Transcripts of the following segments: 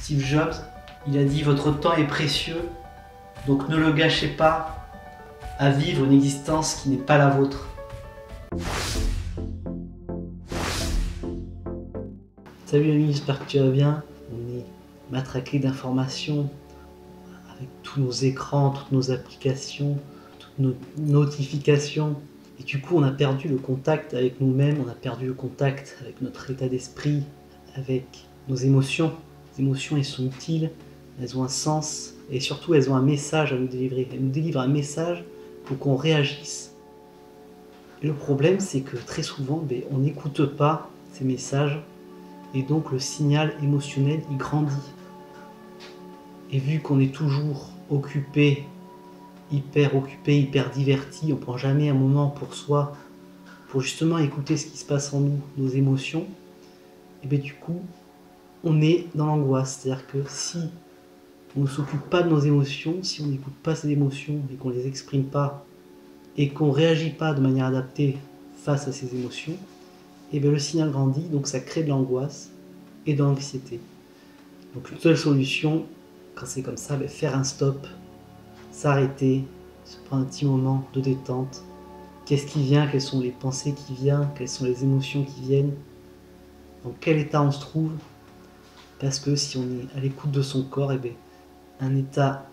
Steve Jobs, il a dit « Votre temps est précieux, donc ne le gâchez pas à vivre une existence qui n'est pas la vôtre. » Salut ami, j'espère que tu vas bien. On est matraqué d'informations avec tous nos écrans, toutes nos applications, toutes nos notifications. Et du coup, on a perdu le contact avec nous-mêmes, on a perdu le contact avec notre état d'esprit, avec nos émotions. Les émotions, elles sont utiles, elles ont un sens et surtout, elles ont un message à nous délivrer. Elles nous délivrent un message pour qu'on réagisse. Et le problème, c'est que très souvent, on n'écoute pas ces messages et donc le signal émotionnel, il grandit. Et vu qu'on est toujours occupé, hyper diverti, on ne prend jamais un moment pour soi, pour justement écouter ce qui se passe en nous, nos émotions, et bien du coup, on est dans l'angoisse. C'est-à-dire que si on ne s'occupe pas de nos émotions, si on n'écoute pas ces émotions et qu'on ne les exprime pas, et qu'on ne réagit pas de manière adaptée face à ces émotions, et bien le signal grandit, donc ça crée de l'angoisse et de l'anxiété. Donc une seule solution, quand c'est comme ça, faire un stop, s'arrêter, se prendre un petit moment de détente. Qu'est-ce qui vient? Quelles sont les pensées qui viennent? Quelles sont les émotions qui viennent? Dans quel état on se trouve? Parce que si on est à l'écoute de son corps, un état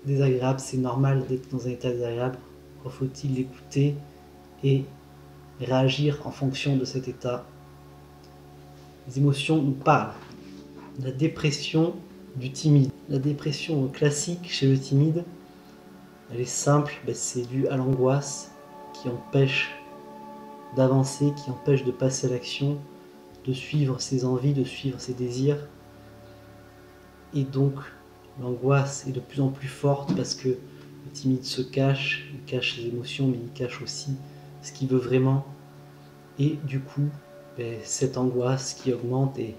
désagréable, c'est normal d'être dans un état désagréable. Faut-il l'écouter et réagir en fonction de cet état? Les émotions nous parlent. La dépression du timide. La dépression classique chez le timide, elle est simple, c'est dû à l'angoisse qui empêche d'avancer, qui empêche de passer à l'action, de suivre ses envies, de suivre ses désirs. Et donc l'angoisse est de plus en plus forte parce que le timide se cache, il cache ses émotions, mais il cache aussi ce qu'il veut vraiment. Et du coup, cette angoisse qui augmente et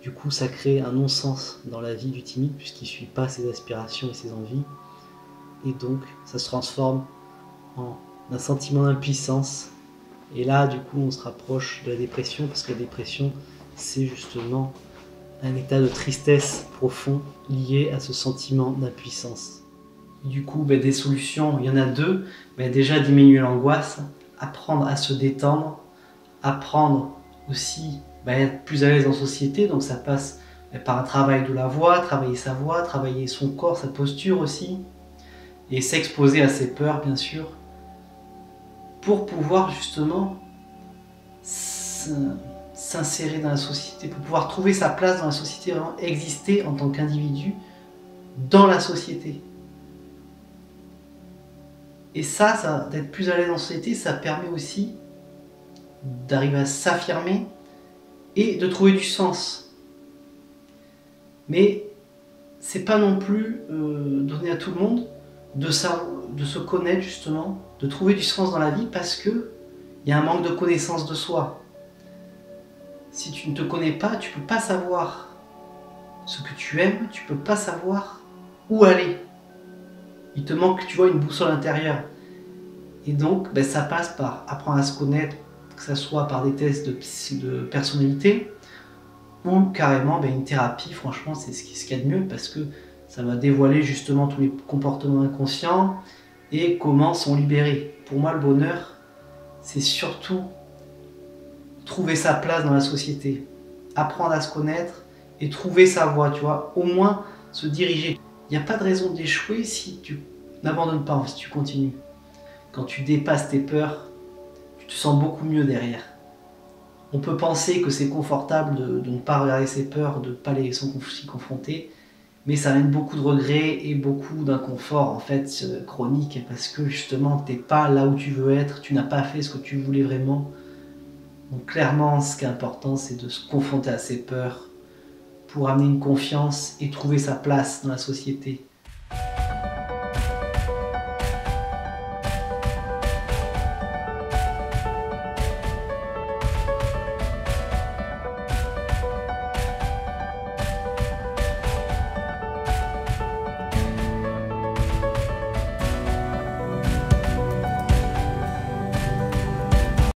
du coup ça crée un non-sens dans la vie du timide puisqu'il ne suit pas ses aspirations et ses envies. Et donc ça se transforme en un sentiment d'impuissance. Et là du coup on se rapproche de la dépression parce que la dépression c'est justement un état de tristesse profond lié à ce sentiment d'impuissance. Du coup, des solutions, il y en a deux. Déjà diminuer l'angoisse, apprendre à se détendre, apprendre aussi à être plus à l'aise en société. Donc ça passe par un travail de la voix, travailler sa voix, travailler son corps, sa posture aussi. Et s'exposer à ses peurs, bien sûr, pour pouvoir justement s'insérer dans la société, pour pouvoir trouver sa place dans la société, vraiment exister en tant qu'individu dans la société. Et ça d'être plus à l'aise en société, ça permet aussi d'arriver à s'affirmer et de trouver du sens. Mais c'est pas non plus donné à tout le monde de se connaître justement, de trouver du sens dans la vie parce que il y a un manque de connaissance de soi. Si tu ne te connais pas, tu ne peux pas savoir ce que tu aimes, tu ne peux pas savoir où aller. Il te manque, tu vois, une boussole intérieure. Et donc, ça passe par apprendre à se connaître, que ce soit par des tests de personnalité ou carrément une thérapie. Franchement, c'est ce qu'il y a de mieux parce que ça va dévoiler justement tous les comportements inconscients et comment s'en libérer. Pour moi, le bonheur, c'est surtout trouver sa place dans la société, apprendre à se connaître et trouver sa voie, tu vois, au moins se diriger. Il n'y a pas de raison d'échouer si tu n'abandonnes pas, si tu continues. Quand tu dépasses tes peurs, tu te sens beaucoup mieux derrière. On peut penser que c'est confortable de ne pas regarder ses peurs, de ne pas les s'y confronter, mais ça amène beaucoup de regrets et beaucoup d'inconfort en fait chronique parce que justement tu n'es pas là où tu veux être, tu n'as pas fait ce que tu voulais vraiment. Donc clairement, ce qui est important, c'est de se confronter à ses peurs pour amener une confiance et trouver sa place dans la société.